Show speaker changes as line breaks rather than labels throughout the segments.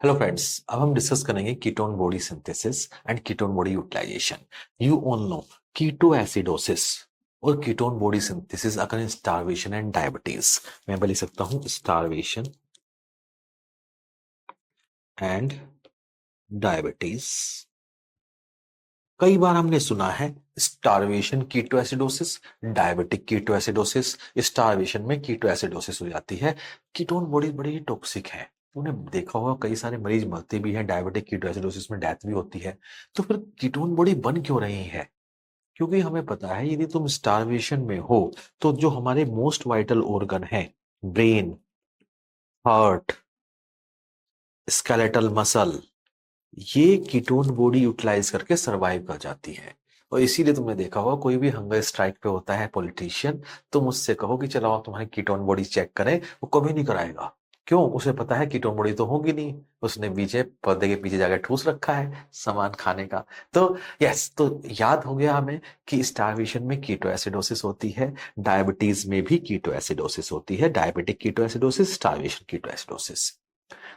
Hello friends, अब हम discuss करेंगे ketone body synthesis and ketone body utilisation. You all know keto acidosis और ketone body synthesis occur in starvation and diabetes. मैं लिख सकता हूं स्टारवेशन एंड डायबिटीज। कई बार हमने सुना है starvation ketoacidosis, diabetic ketoacidosis. Starvation में कीटो एसिडोसिस हो जाती है। कीटोन बॉडी बड़ी टॉक्सिक है। तूने देखा होगा कई सारे मरीज मरते भी हैं, डायबिटिक कीटो एसिडोसिस में डेथ भी होती है। तो फिर कीटोन बॉडी बन क्यों रही है? क्योंकि हमें पता है यदि तुम स्टारवेशन में हो तो जो हमारे मोस्ट वाइटल ऑर्गन है, ब्रेन, हार्ट, स्केलेटल मसल, ये कीटोन बॉडी यूटिलाइज करके सरवाइव कर जाती है। और इसीलिए तुमने देखा होगा कोई भी हंगर स्ट्राइक पे होता है पॉलिटिशियन, तुम उससे कहो कि चलो आप तुम्हारी कीटोन बॉडी चेक करें, वो कभी नहीं कराएगा। क्यों? उसे पता है कीटोन बॉडी तो होगी नहीं, उसने पीछे पर्दे के पीछे जाकर ठूस रखा है सामान खाने का। तो यस, तो याद हो गया हमें कि स्टारवेशन में कीटो एसिडोसिस होती है, डायबिटीज में भी कीटो एसिडोसिस होती है, diabetic ketoacidosis, starvation ketoacidosis.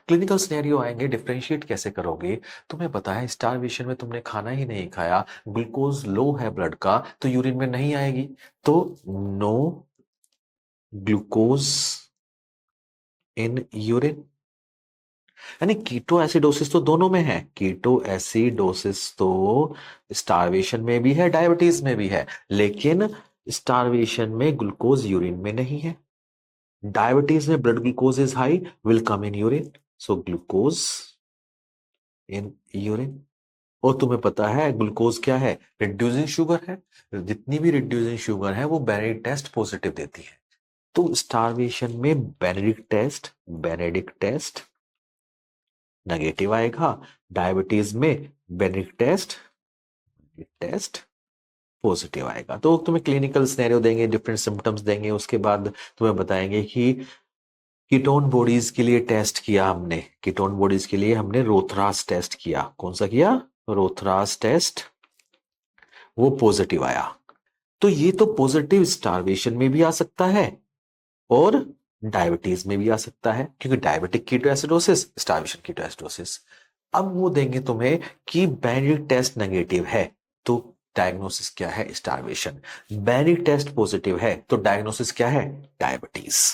Clinical scenario आएंगे, डिफरेंशिएट कैसे करोगे? तुम्हें पता है स्टारवेशन में तुमने खाना ही नहीं खाया, ग्लूकोज लो है ब्लड का, तो यूरिन में नहीं आएगी। तो नो ग्लूकोज इन यूरिन। यानी कीटो एसिडोसिस तो दोनों में है। कीटो एसिडोसिस तो स्टारवेशन में भी है, डायबिटीज में भी है, लेकिन स्टारवेशन में ग्लूकोज यूरिन में नहीं है। डायबिटीज में blood glucose is high, will come in urine, so glucose in urine. और तुम्हें पता है ग्लूकोज क्या है? रिड्यूसिंग शुगर है। जितनी भी रिड्यूसिंग शुगर है वो बेनेडिक्ट टेस्ट पॉजिटिव देती है। तो स्टारवेशन में बेनेडिक्ट टेस्ट नेगेटिव आएगा, डायबिटीज में बेनेडिक्ट टेस्ट पॉजिटिव आएगा। तो तुम्हें क्लिनिकल सिनेरियो देंगे, डिफरेंट सिम्टम्स देंगे, उसके बाद तुम्हें बताएंगे कि कीटोन बॉडीज के लिए टेस्ट किया हमने, कीटोन बॉडीज के लिए हमने रोथरास टेस्ट किया। कौन सा किया? रोथरास टेस्ट, वो पॉजिटिव आया। तो ये तो पॉजिटिव स्टारवेशन में भी आ सकता है और डायबिटीज में भी आ सकता है, क्योंकि डायबिटिक कीटोएसिडोसिस, स्टारवेशन कीटोएसिडोसिस। अब वो देंगे तुम्हें कि बेनेडिक्ट टेस्ट नेगेटिव है, तो डायग्नोसिस क्या है? स्टारवेशन। बेनेडिक्ट टेस्ट पॉजिटिव है, तो डायग्नोसिस क्या है? डायबिटीज।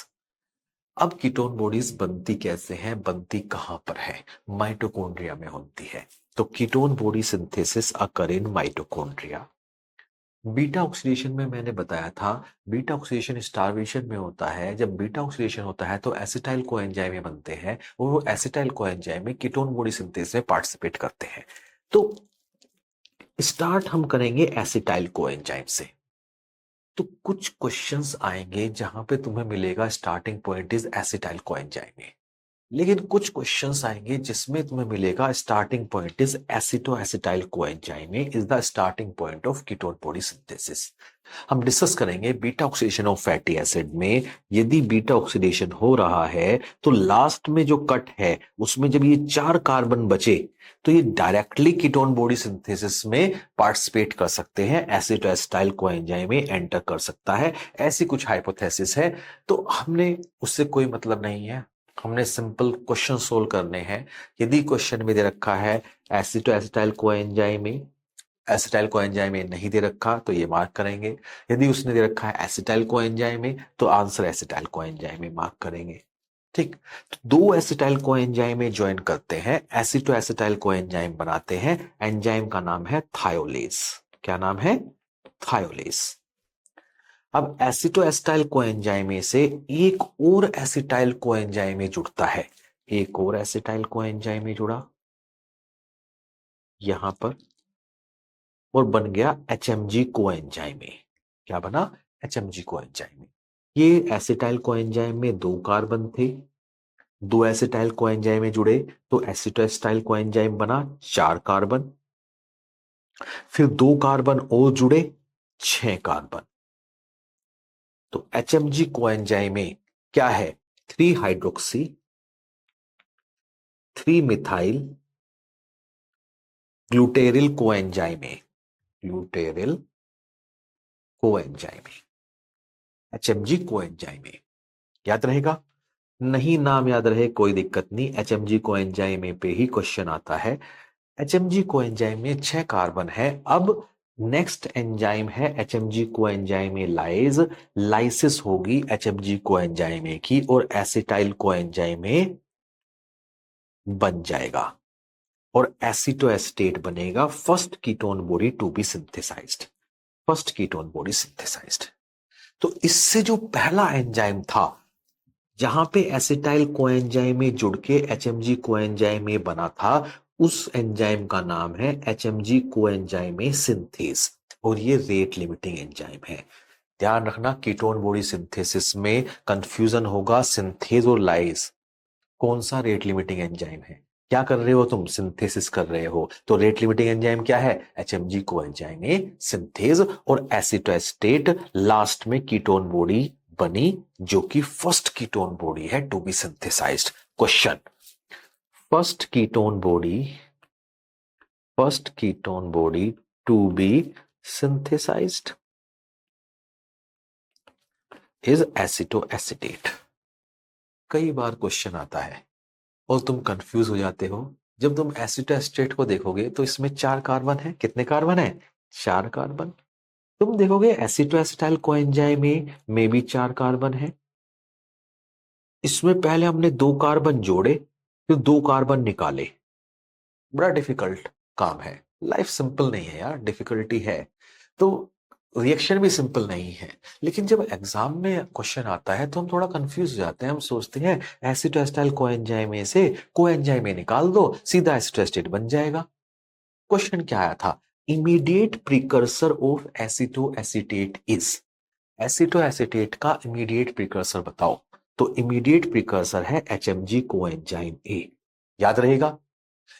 अब कीटोन बॉडीज बनती कैसे हैं, बनती कहां पर है? माइटोकॉन्ड्रिया में होती है। तो ketone body synthesis occur in mitochondria. Beta oxidation में मैंने बताया था, बीटा ऑक्सीडेशन स्टारवेशन में होता है। जब बीटा ऑक्सीडेशन होता है तो एसिटाइल कोएंजाइम बनते हैं, और वो एसिटाइल कोएंजाइम में कीटोन बॉडी सिंथेसिस में पार्टिसिपेट करते हैं। तो स्टार्ट हम करेंगे एसिटाइल कोएंजाइम से। तो कुछ क्वेश्चंस आएंगे जहां पे तुम्हें मिलेगा starting point is acetyl coenzyme, लेकिन कुछ क्वेश्चंस आएंगे जिसमें तुम्हें मिलेगा starting point is एसिटो acetyl coenzyme is the starting point of ketone body synthesis. हम डिस्कस करेंगे beta oxidation of fatty acid में। यदि बीटा ऑक्सीडेशन हो रहा है तो लास्ट में जो कट है उसमें जब ये 4 कार्बन बचे तो ये डायरेक्टली कीटोन बॉडी सिंथेसिस में पार्टिसिपेट कर सकते हैं, एसिटो एसिटाइल कोएंजाइम में एंटर कर सकता है। ऐसी कुछ हाइपोथेसिस है। तो हमने उससे कोई मतलब नहीं है, हमने सिंपल क्वेश्चन सोल्व करने हैं। यदि क्वेश्चन में दे रखा है एसिटो एसिटाइल कोएंजाइम में, एसिटाइल कोएंजाइम में नहीं दे रखा तो ये मार्क करेंगे। यदि उसने दे रखा है एसिटाइल कोएंजाइम में तो आंसर एसिटाइल कोएंजाइम में मार्क करेंगे। ठीक। तो दो एसिटाइल कोएंजाइम में ज्वाइन करते हैं, एसिटो एसिटाइल कोएंजाइम बनाते हैं। एंजाइम का नाम है थायोलेज। क्या नाम है? थायोलेज। अब एसिटो एसिटाइल कोएंजाइम में से एक और एसिटाइल कोएंजाइम में जुड़ता है, एक और एसिटाइल कोएंजाइम में जुड़ा यहां पर, और बन गया एचएमजी कोएंजाइम में। क्या बना? एचएमजी कोएंजाइम में। ये एसिटाइल कोएंजाइम में 2 कार्बन थे, 2 एसिटाइल कोएंजाइम में जुड़े तो एसिटोएसिटाइल कोएंजाइम बना 4 कार्बन, फिर 2 कार्बन और जुड़े 6 कार्बन। तो एचएमजी कोएंजाइम में क्या है? 3 हाइड्रोक्सी 3 मिथाइल ग्लूटेरिल कोएंजाइम है, ग्लूटेरिल कोएंजाइम है, एचएमजी कोएंजाइम है। याद रहेगा। नहीं नाम याद रहे कोई दिक्कत नहीं, एचएमजी कोएंजाइम पे ही क्वेश्चन आता है। एचएमजी कोएंजाइम में 6 कार्बन है। अब नेक्स्ट एंजाइम है एचएमजी कोएंजाइम लाइज, लाइसिस होगी एचएमजी कोएंजाइम की और एसिटाइल कोएंजाइम बन जाएगा और एसिटोएस्टेट बनेगा, first ketone body to be synthesized, first ketone body synthesized. तो इससे जो पहला एंजाइम था जहां पे एसिटाइल कोएंजाइम में जुड़ के एचएमजी कोएंजाइम में बना था, उस एंजाइम का नाम है एचएमजी कोएंजाइम सिंथेस और ये रेट लिमिटिंग एंजाइम है। ध्यान रखना कीटोन बॉडी सिंथेसिस में कंफ्यूजन होगा सिंथेज और लाइज, कौन सा रेट लिमिटिंग एंजाइम है। क्या कर रहे हो तुम, सिंथेसिस कर रहे हो, तो रेट लिमिटिंग एंजाइम क्या है, एचएमजी कोएंजाइम सिंथेज और एसिटोएस्टेट लास्ट में कीटोन बॉडी बनी जो कि फर्स्ट कीटोन बॉडी है to be synthesised. Question, first ketone body, first ketone body to be synthesised is acetoacetate. कई बार क्वेश्चन आता है और तुम कंफ्यूज हो जाते हो। जब तुम एसिटोएस्टेट को देखोगे तो इसमें 4 कार्बन है, कितने कार्बन है, 4 कार्बन। तुम देखोगे एसिटोएसिटाइल कोएंजाइम में भी 4 कार्बन है। इसमें पहले हमने 2 कार्बन जोड़े फिर 2 कार्बन निकाले, बड़ा डिफिकल्ट काम है। लाइफ सिंपल नहीं है यार, डिफिकल्टी है। तो रिएक्शन भी सिंपल नहीं है। लेकिन जब एग्जाम में क्वेश्चन आता है तो हम थोड़ा कंफ्यूज हो जाते हैं, हम सोचते हैं एसिटोएस्टाइल कोएंजाइम में से कोएंजाइम में निकाल दो सीधा एसिटोएस्टेट बन जाएगा। क्वेश्चन क्या आया था, इमीडिएट प्रिकर्सर ऑफ एसिटोएसिटेट इज, एसिटोएसिटेट का इमीडिएट प्रिकर्सर बताओ। तो इमीडिएट प्रिकर्सर है एचएमजी कोएंजाइम ए, याद रहेगा।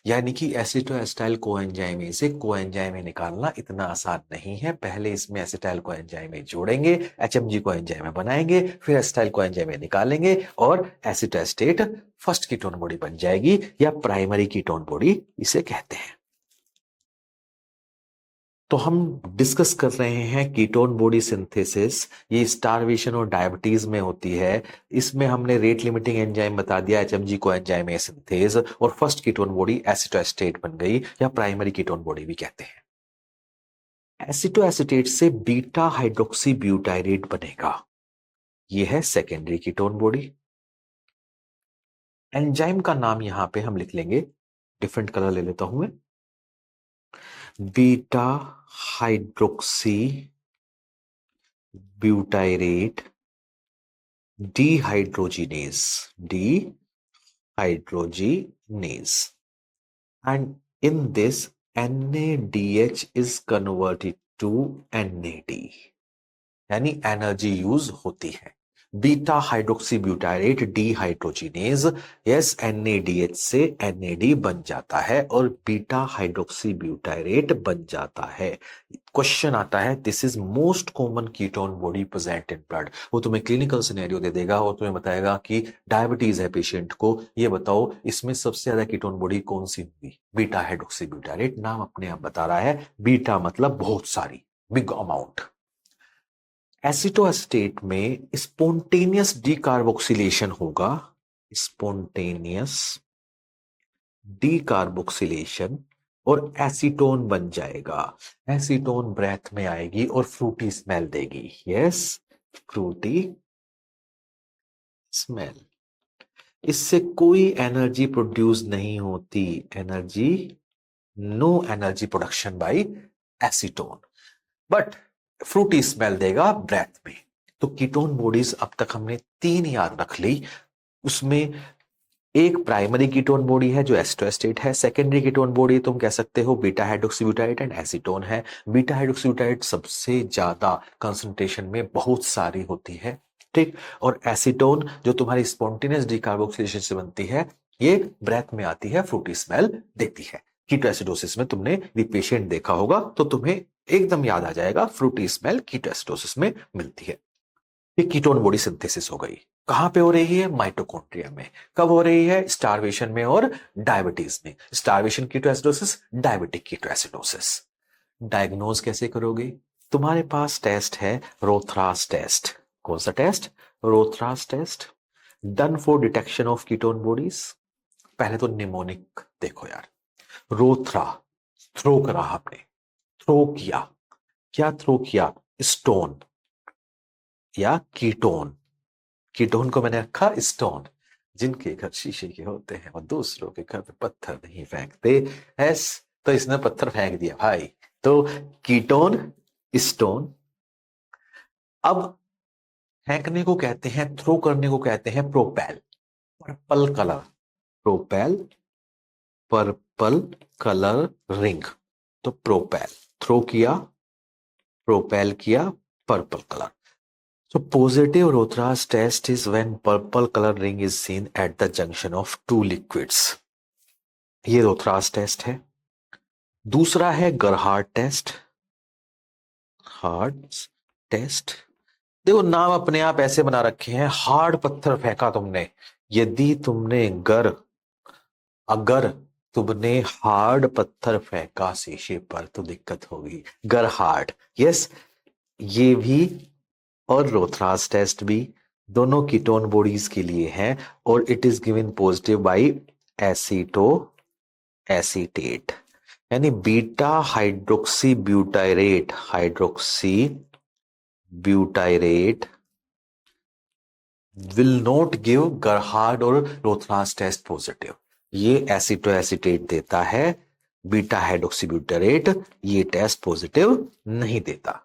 यानी कि एसिटोएस्टाइल कोएंजाइम से कोएंजाइम निकालना इतना आसान नहीं है। पहले इसमें एसिटाइल कोएंजाइम जोड़ेंगे, एचएमजी कोएंजाइम बनाएंगे, फिर एसिटाइल कोएंजाइम निकालेंगे और एसिटोएस्टेट फर्स्ट कीटोन बॉडी बन जाएगी या प्राइमरी कीटोन बॉडी इसे कहते हैं। तो हम डिस्कस कर रहे हैं कीटोन बॉडी सिंथेसिस, ये स्टारवेशन और डायबिटीज में होती है। इसमें हमने रेट लिमिटिंग एंजाइम बता दिया एचएमजी कोएंजाइम सिंथेज और फर्स्ट कीटोन बॉडी एसिटोएस्टेट बन गई या प्राइमरी कीटोन बॉडी भी कहते हैं। एसिटोएसिटेट से बीटा हाइड्रोक्सी ब्यूटाइरेट बनेगा, यह है सेकेंडरी कीटोन बॉडी। एंजाइम का नाम यहां पे हम लिख लेंगे, डिफरेंट कलर ले लेता हूं मैं, beta hydroxy butyrate dehydrogenase, dehydrogenase, and in this NADH is converted to NAD, यानी एनर्जी यूज होती है। Beta hydroxy butyrate dehydrogenase, yes NADH से NAD बन जाता है और बीटा हाइड्रोक्सी ब्यूटाइरेट बन जाता है। क्वेश्चन आता है, this is most common ketone body present in blood. वो तुम्हें क्लिनिकल सिनेरियो दे देगा और तुम्हें बताएगा कि डायबिटीज है पेशेंट को, ये बताओ इसमें सबसे ज्यादा कीटोन बॉडी कौन सी होगी, बीटा हाइड्रोक्सी ब्यूटाइरेट। नाम अपने आप बता रहा है, बीटा मतलब बहुत सारी, बिग अमाउंट। एसिटोएस्टेट में स्पोंटेनियस डीकार्बोक्सिलेशन होगा, स्पोंटेनियस डीकार्बोक्सिलेशन और एसीटोन बन जाएगा। एसीटोन ब्रेथ में आएगी और फ्रूटी स्मेल देगी, यस फ्रूटी स्मेल। इससे कोई एनर्जी प्रोड्यूस नहीं होती, energy, no energy production by acetone, but fruity smell देगा ब्रेथ में। तो कीटोन बॉडीज अब तक हमने 3 याद रख ली। उसमें एक प्राइमरी कीटोन बॉडी है जो एसिटोएस्टेट है, सेकेंडरी कीटोन बॉडी तुम कह सकते हो बीटा हाइड्रोक्सीब्यूटाइट एंड एसीटोन है। बीटा हाइड्रोक्सीब्यूटाइट सबसे ज्यादा कंसंट्रेशन में बहुत सारी होती है, ठीक, और एसीटोन जो तुम्हारी स्पॉन्टेनियस डीकार्बोक्सिलेशन से बनती है, ये ब्रेथ में आती है, फ्रूटी स्मेल देती है। कीटोएसिडोसिस में तुमने भी पेशेंट देखा होगा तो तुम्हें एकदम याद आ जाएगा, फ्रूटी स्मेल कीटोएसिडोसिस में मिलती है। ये कीटोन बॉडी सिंथेसिस हो गई। कहां पे हो रही है, माइटोकॉन्ड्रिया में। कब हो रही है, स्टारवेशन में और डायबिटीज में। Starvation ketoacidosis, diabetic ketoacidosis. Diagnose कैसे करोगे, तुम्हारे पास टेस्ट है रोथरास टेस्ट। कौन सा test, Rothera's test. Done for detection of ketone bodies. पहले तो निमोनिक देखो यार, रोथरा, थ्रो करा आपने, थ्रो किया, क्या थ्रो किया, स्टोन या कीटोन। कीटोन को मैंने रखा स्टोन। जिनके घर शीशे के होते हैं और दूसरों के घर पे पत्थर नहीं फेंकते, एस, तो इसने पत्थर फेंक दिया भाई। तो कीटोन, स्टोन। अब फेंकने को कहते हैं, थ्रो करने को कहते हैं propel, purple colour, propel, purple colour ring. तो प्रोपेल, थ्रो किया, प्रोपेल किया, purple colour. So positive Rothra's test is when purple color ring is seen at the junction of two liquids. ये रोथरास टेस्ट है। दूसरा है गरहार्ड टेस्ट, हार्ड टेस्ट। देखो नाम अपने आप ऐसे बना रखे हैं, हार्ड पत्थर फेंका तुमने, यदि तुमने अगर तुमने हार्ड पत्थर फेंका शीशे पर तो दिक्कत होगी, गरहार्ड। यस, ये भी और रोथरास टेस्ट भी दोनों कीटोन बॉडीज के लिए है, और it is given positive by aceto acetate, यानी beta hydroxy butyrate, hydroxy butyrate will not give Gerhardt और रोथरास टेस्ट पॉजिटिव। ये एसीटो एसीटेट देता है, बीटा हाइड्रोक्सी ब्यूटाइरेट ये टेस्ट पॉजिटिव नहीं देता।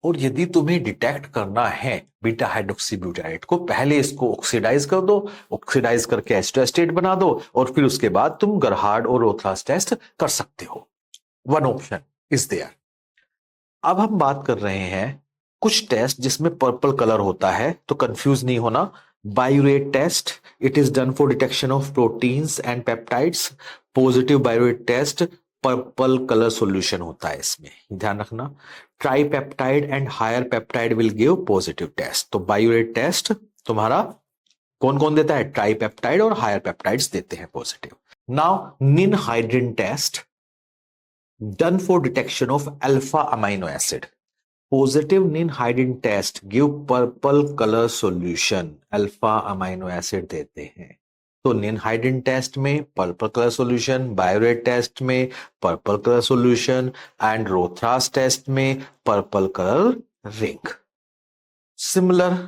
और यदि तुम्हें डिटेक्ट करना है बीटा हाइड्रोक्सी ब्यूटाइरेट को, पहले इसको ऑक्सीडाइज कर दो, ऑक्सीडाइज करके एस्टोएस्टेट बना दो, और फिर उसके बाद तुम गरहार्ड और रोथरास टेस्ट कर सकते हो। One option is there. अब हम बात कर रहे हैं कुछ टेस्ट जिसमें पर्पल कलर होता है, तो कंफ्यूज नहीं होना। Biuret test, it is done for detection of proteins and peptides. Positive biuret test, purple colour solution होता है इसमें, ध्यान रखना। Tripeptide and higher peptide will give positive test. तो बायोरेट टेस्ट तुम्हारा कौन कौन देता है, ट्राइपेप्टाइड और हायर पेप्टाइड्स देते हैं positive. Now ninhydrin test done for detection of alpha amino acid. Positive ninhydrin test give purple color solution, alpha amino acid देते हैं। तो ninhydrin टेस्ट में purple colour solution, biuret test में purple colour solution, and Rothera's test में purple colour ring. Similar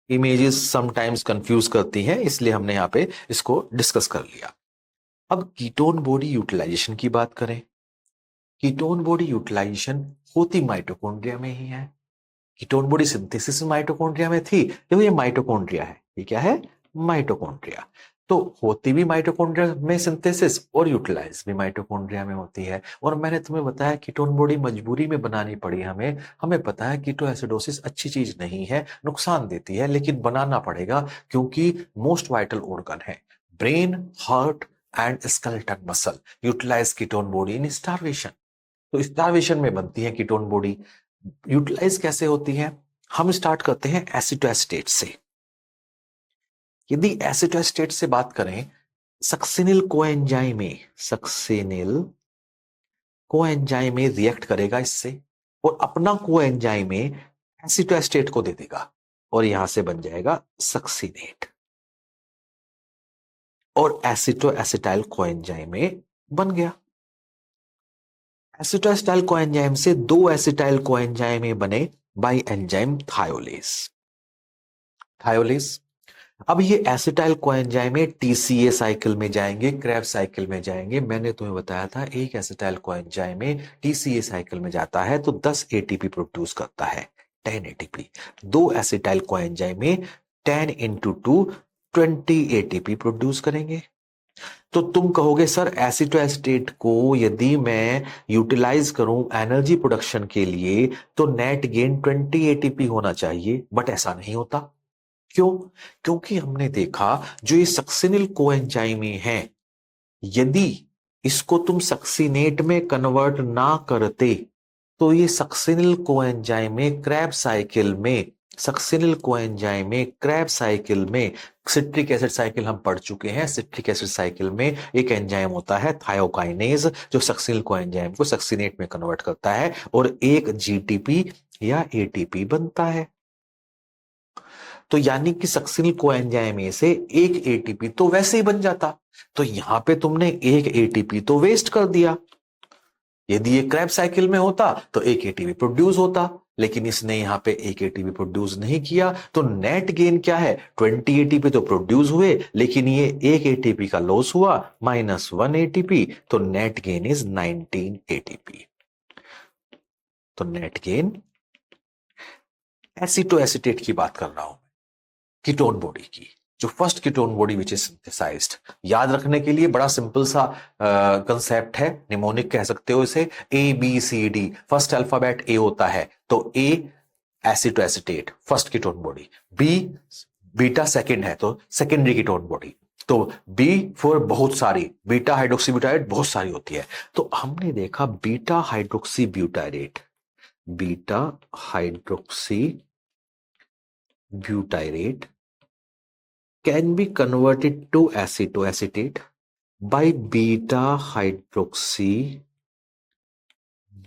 images sometimes confuse करती हैं, इसलिए हमने यहां पे इसको डिस्कस कर लिया। अब कीटोन बॉडी यूटिलाइजेशन की बात करें। कीटोन बॉडी यूटिलाइजेशन होती माइटोकॉन्ड्रिया में ही है। कीटोन बॉडी सिंथेसिस माइटोकॉन्ड्रिया में थी, देखो ये माइटोकॉन्ड्रिया है, ये क्या है, माइटोकॉन्ड्रिया। तो होती भी माइटोकॉन्ड्रिया में सिंथेसिस और यूटिलाइज भी माइटोकॉन्ड्रिया में होती है। और मैंने तुम्हें बताया कीटोन बॉडी मजबूरी में बनानी पड़ी हमें, हमें पता है कीटोएसिडोसिस अच्छी चीज नहीं है, नुकसान देती है, लेकिन बनाना पड़ेगा क्योंकि मोस्ट वाइटल ऑर्गन है। Brain, heart and skeleton muscle utilize ketone body in starvation. तो स्टार्वेशन में बनती है कीटोन बॉडी। यूटिलाइज कैसे होती है, हम स्टार्ट करते हैं एसिटोएस्टेट से। यदि एसिटोएस्टेट से बात करें, सक्सिनिल कोएंजाइम में, सक्सिनिल कोएंजाइम में रिएक्ट करेगा इससे, और अपना कोएंजाइम में एसिटोएस्टेट को दे देगा, और यहां से बन जाएगा सक्सिनेट, और एसिटोएसिटाइल कोएंजाइम में बन गया। एसिटोएसिटाइल कोएंजाइम से दो एसिटाइल कोएंजाइम बने बाय एंजाइम थायोलेज। थायोलेज, अब ये एसिटाइल कोएंजाइम टीसीए साइकिल में जाएंगे, क्रेब्स साइकिल में जाएंगे। मैंने तुम्हें बताया था एक एसिटाइल कोएंजाइम टीसीए साइकिल में जाता है तो 10 एटीपी प्रोड्यूस करता है, 10 एटीपी। दो acetyl coenzyme 10 into 2 20 ATP produce करेंगे। तो तुम कहोगे सर एसिटोएस्टेट को यदि मैं यूटिलाइज करूं एनर्जी प्रोडक्शन के लिए तो नेट गेन 20 एटीपी होना चाहिए, बट ऐसा नहीं होता। क्यों? क्योंकि हमने देखा जो ये सक्सिनिल कोएंजाइम है, यदि इसको तुम सक्सिनेट में कन्वर्ट ना करते तो ये सक्सिनिल कोएंजाइम क्रैब साइकिल में, सक्सिनिल कोएंजाइम क्रैब साइकिल में, सिट्रिक एसिड साइकिल हम पढ़ चुके हैं। सिट्रिक एसिड साइकिल में एक एंजाइम होता है थायोकाइनेज जो सक्सिनिल कोएंजाइम को सक्सिनेट में कन्वर्ट करता है, और एक जीटीपी या एटीपी बनता है। तो यानी कि सक्सिल कोएंजाइम में से एक एटीपी तो वैसे ही बन जाता, तो यहां पे तुमने एक एटीपी तो वेस्ट कर दिया। यदि ये क्रैब साइकिल में होता तो एक एटीपी प्रोड्यूस होता, लेकिन इसने यहां पे एक एटीपी प्रोड्यूस नहीं किया, तो नेट गेन क्या है, 20 एटीपी तो प्रोड्यूस हुए, लेकिन ये एक एटीपी का लॉस हुआ, -1 एटीपी, तो नेट गेन इज 19 एटीपी। तो नेट गेन एसीटोएसीटेट की बात कर रहा हूं, कीटोन बॉडी की, जो first ketone body which is synthesized. याद रखने के लिए बड़ा सिंपल सा कंसेप्ट है, निमोनिक कह सकते हो इसे, ABCD, फर्स्ट अल्फाबेट ए होता है, तो A acetoacetate first ketone body, B beta second है तो सेकेंडरी कीटोन बॉडी, तो बी फॉर बहुत सारी, बीटा हाइड्रोक्सी ब्यूटारेट बहुत सारी होती है। तो हमने देखा beta hydroxy butyrate, beta hydroxy butyrate can be converted to acetoacetate by beta hydroxy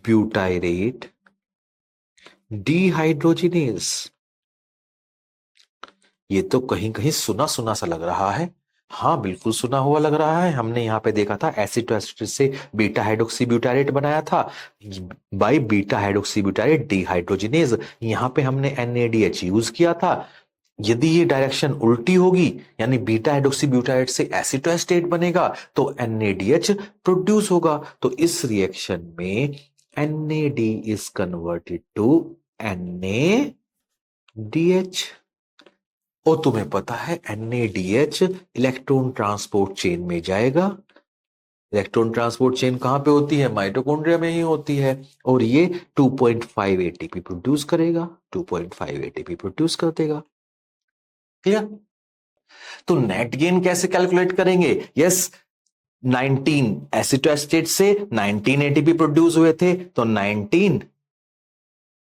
butyrate dehydrogenase। ये तो कहीं कहीं सुना सुना सा लग रहा है। हाँ बिल्कुल सुना हुआ लग रहा है, हमने यहाँ पे देखा था एसिटोएसिटेट से बीटा हाइड्रोक्सी ब्यूटारेट बनाया था by beta hydroxy butyrate dehydrogenase. यहाँ पे हमने NADH यूज किया था। यदि ये डायरेक्शन उल्टी होगी, यानी बीटा हाइड्रोक्सी ब्यूटारेट से एसिटोएस्टेट बनेगा, तो NADH प्रोड्यूस होगा, तो इस रिएक्शन में NAD is converted to NADH। और तुम्हें पता है NADH इलेक्ट्रॉन ट्रांसपोर्ट चेन में जाएगा। इलेक्ट्रॉन ट्रांसपोर्ट चेन कहां पे होती है, माइटोकॉन्ड्रिया में ही होती है, और ये 2.5 ATP प्रोड्यूस करेगा, 2.5 ATP प्रोड्यूस कर देगा। क्लियर? तो नेट गेन कैसे कैलकुलेट करेंगे? यस, 19 एसिटोएस्टेट से 19 एटीपी प्रोड्यूस हुए थे, तो 19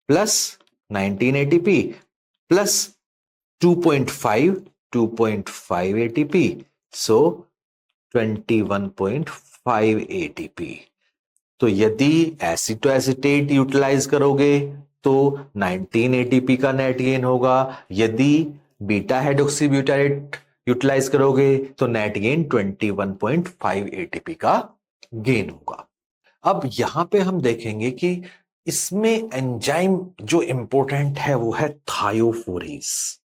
प्लस 19 एटीपी प्लस 2.5 एटीपी, सो 21.5 एटीपी। तो यदि एसिटोएसिटेट यूटिलाइज करोगे तो 19 एटीपी का नेट गेन होगा, यदि बीटा हाइड्रोक्सी ब्यूटारेट यूटिलाइज करोगे तो नेट गेन 21.5 एटीपी का गेन होगा। अब यहां पे हम देखेंगे कि इसमें एंजाइम जो इंपॉर्टेंट है वो है थायोफोरेज।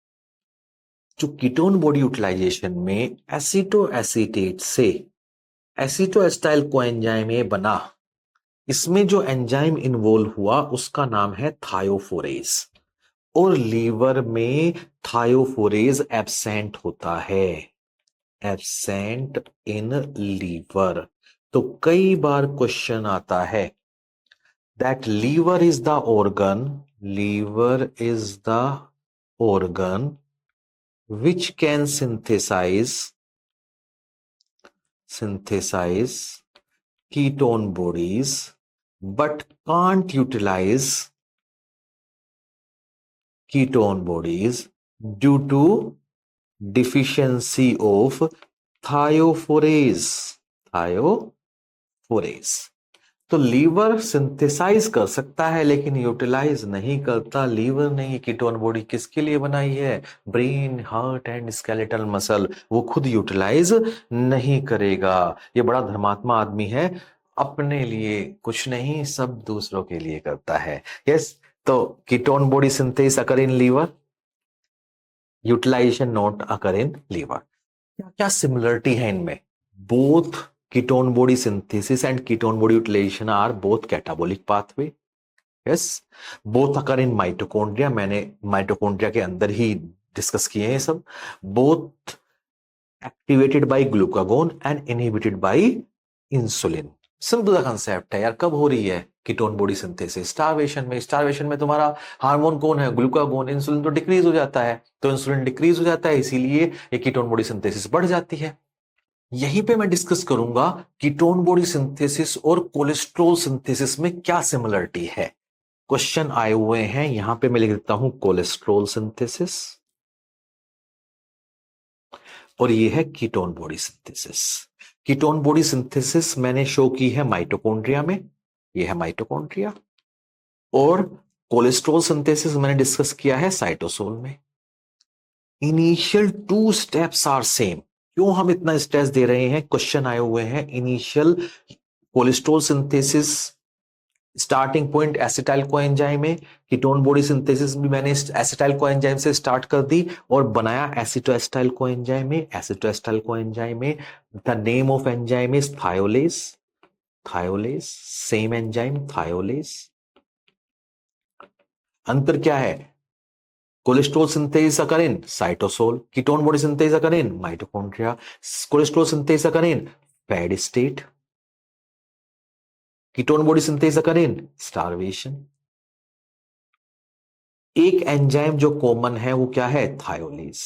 जो कीटोन बॉडी यूटिलाइजेशन में एसिटोएसिटेट से एसिटोएसिटाइल कोएंजाइम ए बना, इसमें जो एंजाइम इन्वॉल्व हुआ उसका नाम है थायोफोरेज, और लीवर में थायोफोरेज एब्सेंट होता है, एब्सेंट इन लीवर। तो कई बार क्वेश्चन आता है that liver is the organ which can synthesize ketone bodies but can't utilize ketone bodies due to deficiency of थायोफोरेज। तो लीवर सिंथेसाइज कर सकता है लेकिन यूटिलाइज नहीं करता। लीवर ने ये कीटोन बॉडी किसके लिए बनाई है? Brain, heart and skeletal muscle, वो खुद यूटिलाइज नहीं करेगा। ये बड़ा धर्मात्मा आदमी है, अपने लिए कुछ नहीं सब दूसरों के लिए करता है। यस, तो ketone body synthesis occur in liver, utilization not occur in liver. क्या क्या सिमिलरिटी है इनमें? Both ketone body synthesis and ketone body utilization are both catabolic pathway. Yes, both occur in mitochondria, मैंने माइटोकॉन्ड्रिया के अंदर ही discuss किए हैं सब। both activated by glucagon and inhibited by insulin। Simple concept है यार। कब हो रही है कीटोन बॉडी सिंथेसिस? स्टारवेशन में। स्टारवेशन में तुम्हारा हार्मोन कौन है? ग्लूकागोन। इंसुलिन तो डिक्रीज हो जाता है, तो इंसुलिन डिक्रीज हो जाता है, इसीलिए ये कीटोन बॉडी सिंथेसिस बढ़ जाती है। यहीं पे मैं डिस्कस करूंगा कीटोन बॉडी सिंथेसिस और कोलेस्ट्रॉल सिंथेसिस में क्या सिमिलरिटी है। क्वेश्चन आए हुए हैं, यहां पे मैं लिख देता हूं कोलेस्ट्रॉल सिंथेसिस, और ये है ketone body synthesis. Ketone body synthesis मैंने शो की है माइटोकॉन्ड्रिया में, ये है माइटोकॉन्ड्रिया, और कोलेस्ट्रॉल सिंथेसिस मैंने डिस्कस किया है साइटोसोल में। Initial 2 steps are same. क्यों हम इतना स्ट्रेस दे रहे हैं? क्वेश्चन आए हुए हैं initial cholesterol synthesis, starting point acetyl coenzyme है, कीटोन बॉडी सिंथेसिस भी मैंने एसिटाइल कोएंजाइम से स्टार्ट कर दी और बनाया एसिटोएस्टाइल कोएंजाइम में। एसिटोएस्टाइल कोएंजाइम में the name of enzyme is thiolase, thiolase same enzyme thiolase. अंतर क्या है? Cholesterol synthesis occur in cytosol, ketone body synthesis occur in mitochondria, cholesterol synthesis occur in fed state, ketone body synthesis occur in starvation. एक enzyme जो common है वो क्या है? थायोलेज।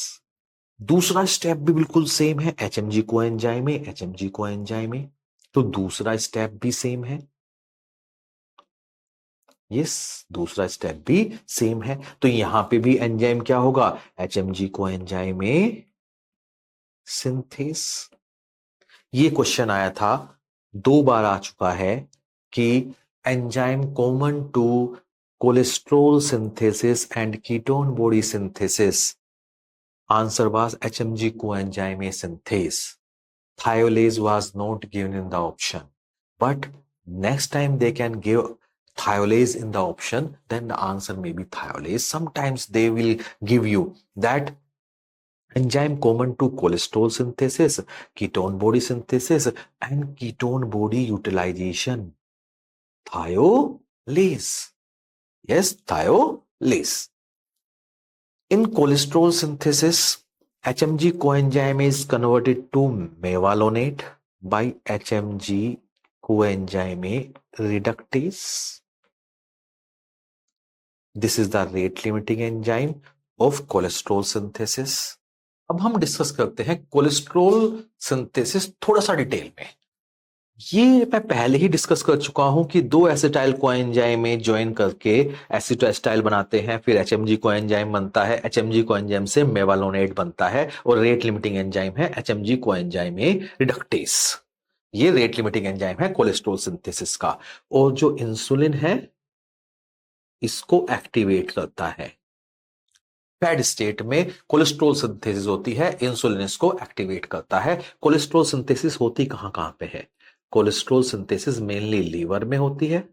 दूसरा स्टेप भी बिल्कुल सेम है, एचएमजी कोएंजाइम में, एचएमजी कोएंजाइम में, तो दूसरा स्टेप भी सेम है। यस, दूसरा स्टेप भी सेम है। तो यहां पे भी एंजाइम क्या होगा? एचएमजी कोएंजाइम में सिंथेस। ये क्वेश्चन आया था, 2 बार आ चुका है कि enzyme common to cholesterol synthesis and ketone body synthesis, answer was HMG coenzyme synthase. Thiolase was not given in the option, but next time they can give thiolase in the option, then the answer may be thiolase. Sometimes they will give you that enzyme common to cholesterol synthesis, ketone body synthesis and ketone body utilization, thiolase. Yes, thiolase. In cholesterol synthesis, HMG coenzyme is converted to mevalonate by HMG coenzyme reductase. This is the rate limiting enzyme of cholesterol synthesis. अब हम discuss करते हैं cholesterol synthesis थोड़ा सा detail में। ये मैं पहले ही डिस्कस कर चुका हूं कि 2 एसिटाइल कोएंजाइम में ज्वाइन करके एसिटोएस्टाइल बनाते हैं, फिर एचएमजी कोएंजाइम बनता है, एचएमजी कोएंजाइम से मेवालोनेट बनता है और रेट लिमिटिंग एंजाइम है एचएमजी कोएंजाइम रिडक्टेस। ये रेट लिमिटिंग एंजाइम है कोलेस्ट्रॉल सिंथेसिस का। और जो इंसुलिन है इसको एक्टिवेट करता है। फैड स्टेट में कोलेस्ट्रॉल सिंथेसिस होती है, इंसुलिन इसको एक्टिवेट करता है। कोलेस्ट्रॉल सिंथेसिस होती कहां कहां पे है? कोलेस्ट्रॉल सिंथेसिस मेनली लीवर में होती है।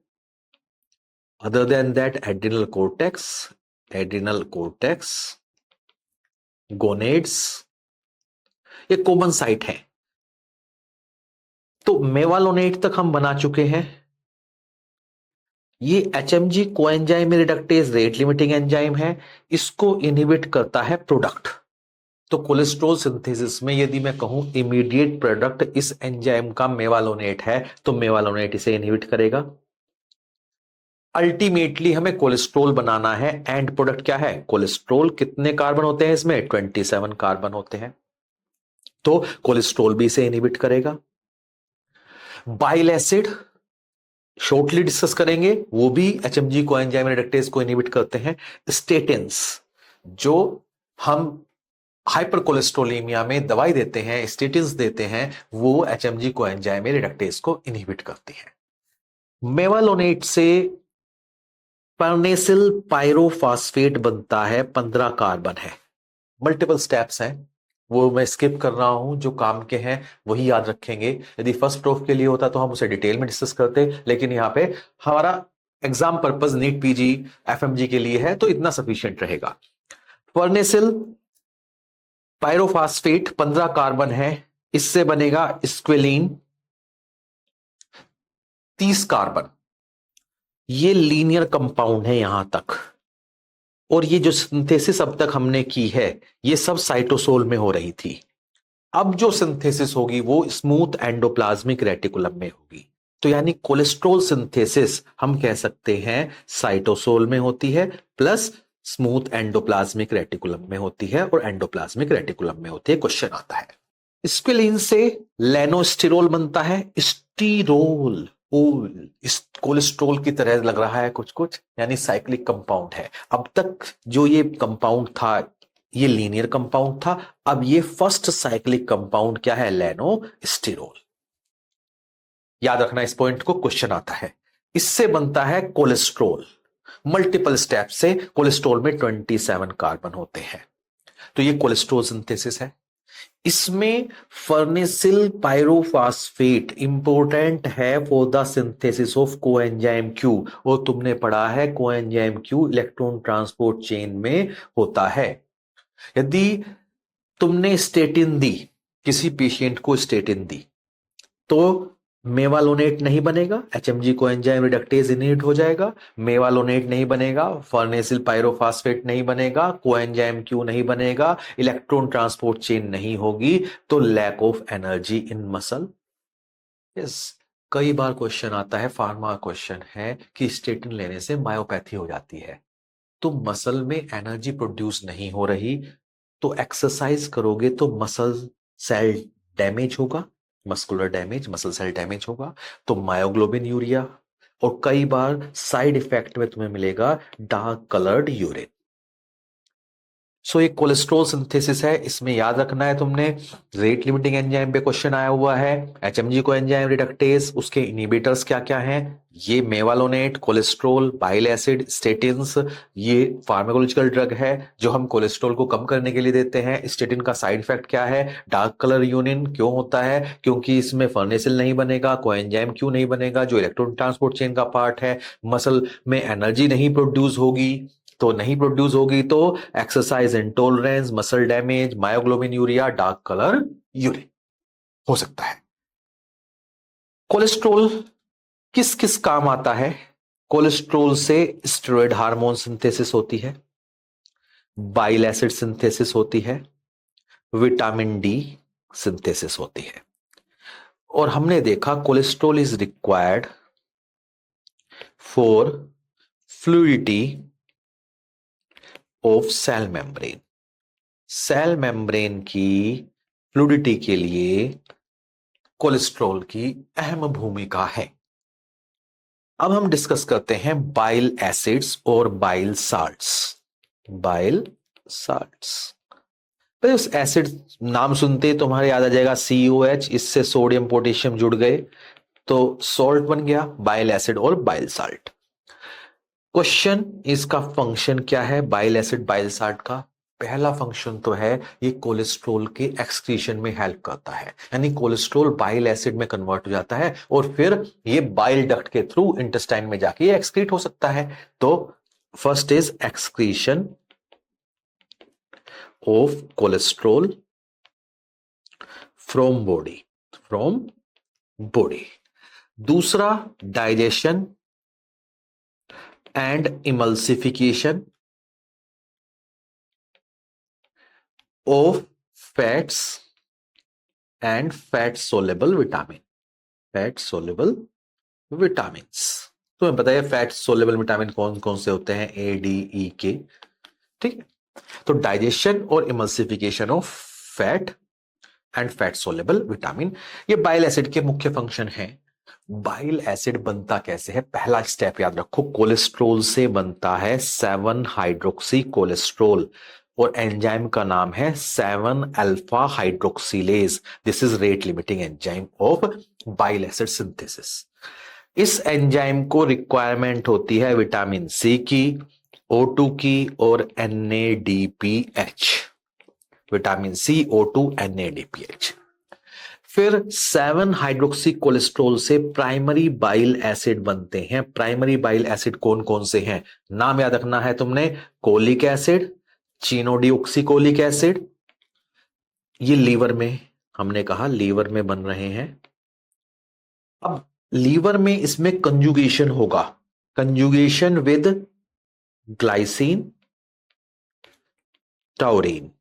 Other than that adrenal cortex, gonads, ये कॉमन साइट है। तो मेवालोनेट तक हम बना चुके हैं। ये HMG coenzyme reductase rate limiting enzyme है, इसको इनहिबिट करता है प्रोडक्ट। तो कोलेस्ट्रॉल सिंथेसिस में यदि मैं कहूं इमीडिएट प्रोडक्ट इस एंजाइम का मेवालोनेट है, तो मेवालोनेट इसे इनहिबिट करेगा। अल्टीमेटली हमें कोलेस्ट्रॉल बनाना है, एंड प्रोडक्ट क्या है? कोलेस्ट्रॉल। कितने कार्बन होते हैं इसमें? 27 कार्बन होते हैं। तो कोलेस्ट्रॉल भी इसे इनहिबिट करेगा। बाइल एसिड शॉर्टली डिस्कस करेंगे, वो भी एचएमजी कोएंजाइम रिडक्टेज को इनहिबिट करते हैं। स्टेटिन्स जो हम हाइपर कोलेस्ट्रोलेमिया में दवाई देते हैं, स्टेटिन्स देते हैं, वो एचएमजी कोएंजाइम रिडक्टेज को इनहिबिट करती है। मेवालोनेट से परनेसिल पायरोफॉस्फेट बनता है, 15 कार्बन है। मल्टीपल स्टेप्स हैं, वो मैं स्किप कर रहा हूं, जो काम के हैं वही याद रखेंगे। यदि फर्स्ट प्रूफ के लिए होता तो हम उसे डिटेल में डिस्कस करते, लेकिन यहां पे हमारा exam purpose NEET PG FMG के लिए है, तो इतना सफिशिएंट रहेगा। परनेसिल पायरोफॉस्फेट 15 कार्बन है, इससे बनेगा स्क्वेलिन 30 कार्बन। ये लीनियर कंपाउंड है यहां तक, और ये जो सिंथेसिस अब तक हमने की है ये सब साइटोसोल में हो रही थी। अब जो सिंथेसिस होगी वो स्मूथ एंडोप्लाज्मिक रेटिकुलम में होगी। तो यानी कोलेस्ट्रॉल सिंथेसिस हम कह सकते हैं साइटोसोल में होती है, प्लस स्मूथ एंडोप्लाज्मिक रेटिकुलम में होती है, और एंडोप्लाज्मिक रेटिकुलम में होती है। क्वेश्चन आता है, स्क्विलिन से लेनोस्टिरोल बनता है। स्टीरोल इस कोलेस्ट्रॉल की तरह लग रहा है कुछ कुछ, यानी साइक्लिक कंपाउंड है। अब तक जो ये कंपाउंड था ये लीनियर कंपाउंड था, अब ये फर्स्ट साइक्लिक कंपाउंड क्या है? लेनोस्टिरोल। याद रखना इस पॉइंट को, क्वेश्चन आता है। इससे बनता है कोलेस्ट्रॉल। मल्टीपल स्टेप से कोलेस्ट्रॉल में 27 कार्बन होते हैं। तो ये कोलेस्ट्रॉल सिंथेसिस है। इसमें फर्नेसिल पायरोफॉस्फेट इंपॉर्टेंट है for the synthesis of coenzyme Q, और तुमने पढ़ा है coenzyme Q electron transport chain में होता है। यदि तुमने स्टेटिन दी, किसी पेशेंट को स्टेटिन दी, तो मेवालोनेट नहीं बनेगा, एचएमजी कोएंजाइम रिडक्टेज इनहिबिट हो जाएगा, मेवालोनेट नहीं बनेगा, फर्नेसिल पायरोफॉस्फेट नहीं बनेगा, कोएंजाइम क्यू नहीं बनेगा, इलेक्ट्रॉन ट्रांसपोर्ट चेन नहीं होगी, तो lack of energy in muscle. Yes, कई बार क्वेश्चन आता है, फार्मा क्वेश्चन है कि स्टेटिन लेने से मायोपैथी हो जाती है, तो मसल में एनर्जी प्रोड्यूस नहीं हो रही, तो एक्सरसाइज करोगे तो मसल सेल डैमेज होगा, muscular damage, muscle cell damage होगा, तो मायोग्लोबिन यूरिया, और कई बार साइड इफेक्ट में तुम्हें मिलेगा डार्क कलर्ड यूरिन। सो ये कोलेस्ट्रॉल सिंथेसिस है, इसमें याद रखना है तुमने, रेट लिमिटिंग एंजाइम पे क्वेश्चन आया हुआ है, एचएमजी को एंजाइम रिडक्टेज, उसके इनहिबिटर्स क्या क्या हैं, ये मेवालोनेट, कोलेस्ट्रॉल, बाइल एसिड, स्टेटिन्स, ये फार्माकोलॉजिकल ड्रग है जो हम कोलेस्ट्रॉल को कम करने के लिए देते हैं। स्टेटिन का साइड इफेक्ट क्या है, डार्क कलर यूरिन क्यों होता है, क्योंकि इसमें फर्नेसिल नहीं बनेगा, कोएंजाइम क्यों नहीं बनेगा जो इलेक्ट्रॉन ट्रांसपोर्ट चेन का पार्ट है, मसल में एनर्जी नहीं प्रोड्यूस होगी, तो नहीं प्रोड्यूस होगी तो exercise intolerance, muscle damage, myoglobin urea, dark colour urine हो सकता है। कोलेस्ट्रॉल किस किस काम आता है? कोलेस्ट्रॉल से स्टेरॉइड हार्मोन सिंथेसिस होती है, बाइल एसिड सिंथेसिस होती है, विटामिन डी सिंथेसिस होती है, और हमने देखा cholesterol is required for fluidity of cell membrane. Cell membrane की फ्लूइडिटी के लिए कोलेस्ट्रॉल की अहम भूमिका है। अब हम डिस्कस करते हैं बाइल एसिड्स और बाइल साल्ट्स। बाइल साल्ट्स, तो उस एसिड नाम सुनते ही तुम्हारे याद आ जाएगा COH, इससे सोडियम पोटेशियम जुड़ गए तो सॉल्ट बन गया, बाइल एसिड और बाइल साल्ट। क्वेश्चन, इसका फंक्शन क्या है बाइल एसिड बाइल साल्ट का? पहला फंक्शन तो है ये कोलेस्ट्रॉल के एक्सक्रीशन में हेल्प करता है, यानी कोलेस्ट्रॉल बाइल एसिड में कन्वर्ट हो जाता है और फिर ये बाइल डक्ट के थ्रू इंटेस्टाइन में जाके ये एक्सक्रीट हो सकता है। तो first is excretion of cholesterol from body. दूसरा, digestion and emulsification of fats and fat soluble vitamins। तुम्हें पता है फैट सोलेबल विटामिन कौन कौन से होते हैं, A, D, E, K, ठीक है। तो डाइजेशन और emulsification of fat and fat soluble vitamin, ये बाइल एसिड के मुख्य फंक्शन हैं। बाइल एसिड बनता कैसे है? पहला स्टेप याद रखो, कोलेस्ट्रॉल से बनता है 7 हाइड्रोक्सी कोलेस्ट्रॉल, और एंजाइम का नाम है 7 alpha hydroxylase. This is rate limiting enzyme of bile acid synthesis. इस एंजाइम को रिक्वायरमेंट होती है विटामिन सी की, O2 की और NADPH। Vitamin C, O2, NADPH। फिर 7 हाइड्रोक्सी कोलेस्ट्रॉल से प्राइमरी बाइल एसिड बनते हैं। प्राइमरी बाइल एसिड कौन कौन से हैं? नाम याद रखना है तुमने, कोलिक एसिड, चिनोडियोक्सीकोलिक एसिड, ये लीवर में, हमने कहा लीवर में बन रहे हैं। अब लीवर में इसमें कंजुगेशन होगा, कंजुगेशन विद ग्लाइसिन, टाउरिन।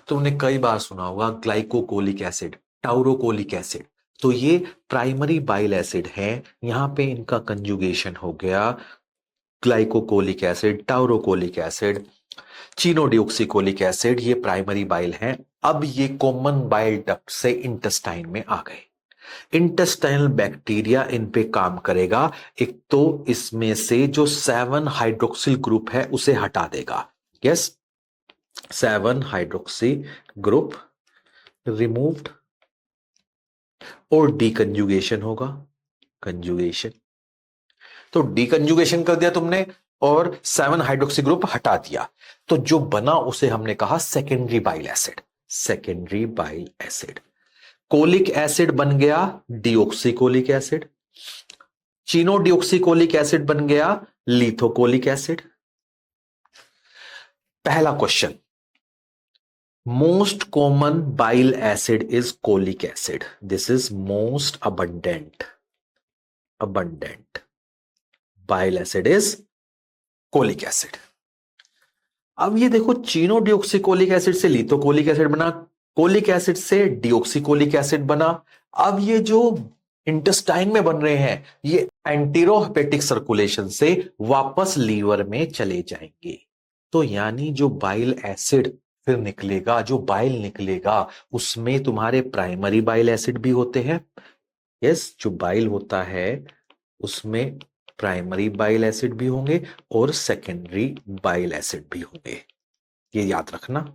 तुमने कई बार सुना होगा ग्लाइकोकोलिक एसिड, टाउरोकोलिक एसिड, तो ये प्राइमरी बाइल एसिड है, यहां पे इनका कंजुगेशन हो गया ग्लाइकोकोलिक एसिड, टाउरोकोलिक एसिड, चिनोडियोक्सीकोलिक एसिड, ये प्राइमरी बाइल हैं। अब ये कॉमन बाइल डक्ट से इंटेस्टाइन में आ गए। इंटेस्टाइनल बैक्टीरिया इन पे काम करेगा, एक तो इसमें से जो 7 हाइड्रोक्सिल ग्रुप है उसे हटा देगा। यस, 7 हाइड्रोक्सी ग्रुप रिमूव्ड, और डीकंजुगेशन होगा, कंजुगेशन। तो डीकंजुगेशन कर दिया तुमने, और 7 हाइड्रोक्सी ग्रुप हटा दिया, तो जो बना उसे हमने कहा secondary bile acid. Secondary bile acid. Colic acid बन गया डिऑक्सीकोलिक एसिड, चीनो डिऑक्सीकोलिक एसिड बन गया लिथोकोलिक एसिड। पहला question, most common bile acid is colic acid, this is most abundant bile acid is colic acid. अब ये देखो, चीनो डिऑक्सीकोलिक एसिड से lithocholic acid बना, कोलिक एसिड से डिऑक्सीकोलिक एसिड बना। अब ये जो इंटेस्टाइन में बन रहे हैं, ये एंटीरोहेपेटिक सर्कुलेशन से वापस लीवर में चले जाएंगे। तो यानी जो बाइल एसिड फिर निकलेगा, जो बाइल निकलेगा, उसमें तुम्हारे प्राइमरी बाइल एसिड भी होते हैं। यस, जो बाइल होता है उसमें प्राइमरी बाइल एसिड भी होंगे और सेकेंडरी बाइल एसिड भी होंगे, ये याद रखना।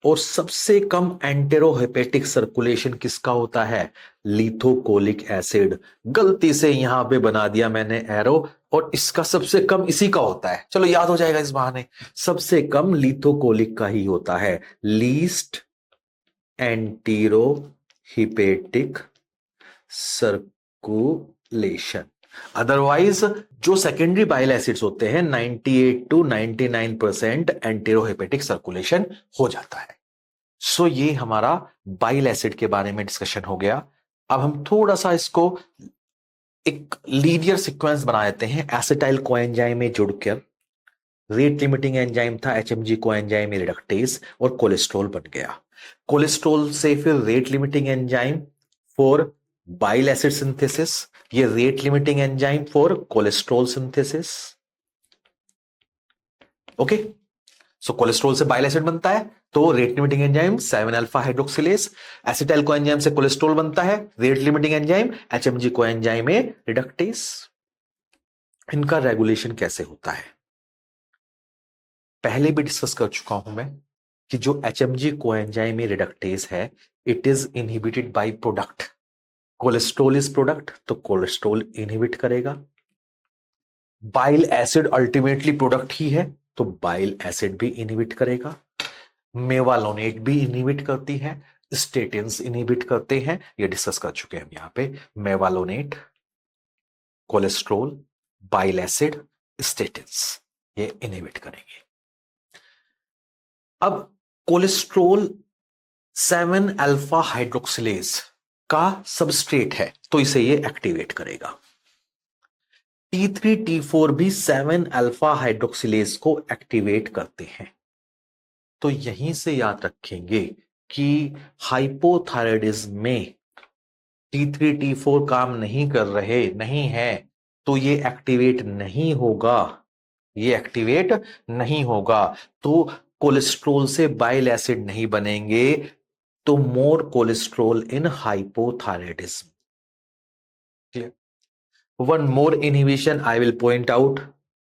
और सबसे कम एंटेरोहेपेटिक सर्कुलेशन किसका होता है? Lithocholic acid. गलती से यहां पे बना दिया मैंने एरो, और इसका सबसे कम इसी का होता है, चलो याद हो जाएगा इस बहाने। सबसे कम लिथोकोलिक का ही होता है, लीस्ट एंटीरोहेपेटिक सर्कुलेशन। अदरवाइज जो सेकेंडरी बाइल एसिड्स होते हैं 98 to 99% एंटीरोहेपेटिक सर्कुलेशन हो जाता है। सो ये हमारा बाइल एसिड के बारे में डिस्कशन हो गया। अब हम थोड़ा सा इसको एक लीनियर सीक्वेंस बना देते हैं। एसिटाइल कोएंजाइम में जुड़कर रेट लिमिटिंग एंजाइम था एचएमजी कोएंजाइम में रिडक्टेज, और कोलेस्ट्रॉल बन गया। कोलेस्ट्रॉल से फिर rate limiting enzyme for bile acid synthesis, ये rate limiting enzyme for cholesterol synthesis. Okay, so cholesterol से बाइल एसिड बनता है, तो rate limiting enzyme 7 alpha hydroxylase. Acetyl coenzyme से कोलेस्ट्रॉल बनता है, rate limiting enzyme HMG coenzyme में reductase. इनका रेगुलेशन कैसे होता है पहले भी डिस्कस कर चुका हूं मैं, कि जो एचएमजी कोएंजाइम में रिडक्टेज है, it is inhibited by product. Cholesterol is product, तो कोलेस्ट्रॉल इनहिबिट करेगा। बाइल एसिड अल्टीमेटली प्रोडक्ट ही है, तो बाइल एसिड भी इनहिबिट करेगा। मेवालोनेट भी इनहिबिट करती है, स्टेटिन्स इनहिबिट करते हैं, ये डिस्कस कर चुके हैं हम यहां पे। मेवालोनेट, कोलेस्ट्रॉल, बाइल एसिड, स्टेटिन्स, ये इनहिबिट करेंगे। अब कोलेस्ट्रॉल 7 अल्फा हाइड्रोक्सिलेज का सबस्ट्रेट है, तो इसे ये एक्टिवेट करेगा। T3 T4 भी 7 अल्फा हाइड्रोक्सिलेज को एक्टिवेट करते हैं। तो यहीं से याद रखेंगे कि हाइपोथायराइडिज्म में T3 T4 काम नहीं कर रहे, नहीं है, तो ये एक्टिवेट नहीं होगा, ये एक्टिवेट नहीं होगा। तो कोलेस्ट्रॉल से बाइल एसिड नहीं बनेंगे, तो more cholesterol in hypothyroidism. Clear? One more inhibition I will point out,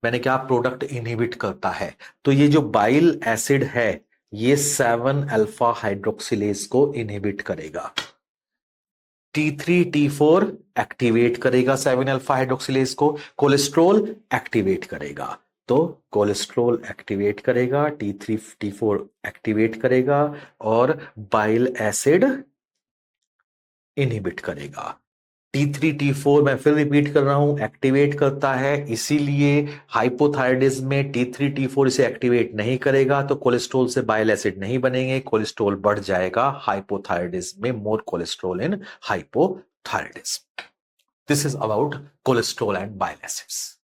मैंने क्या प्रोडक्ट इनहिबिट करता है, तो ये जो बाइल एसिड है ये 7 अल्फा हाइड्रोक्सिलेज को इनहिबिट करेगा। T3 T4 एक्टिवेट करेगा 7 अल्फा हाइड्रोक्सिलेज को, कोलेस्ट्रॉल एक्टिवेट करेगा। तो कोलेस्ट्रॉल एक्टिवेट करेगा, T3 T4 एक्टिवेट करेगा, और बाइल एसिड इनहिबिट करेगा। T3 T4 मैं फिर रिपीट कर रहा हूं, एक्टिवेट करता है, इसीलिए हाइपोथायराइडिज्म में T3 T4 इसे एक्टिवेट नहीं करेगा, तो कोलेस्ट्रॉल से बाइल एसिड नहीं बनेंगे, कोलेस्ट्रॉल बढ़ जाएगा हाइपोथायराइडिज्म में, more cholesterol in hypothyroidism. This is about cholesterol and bile acids.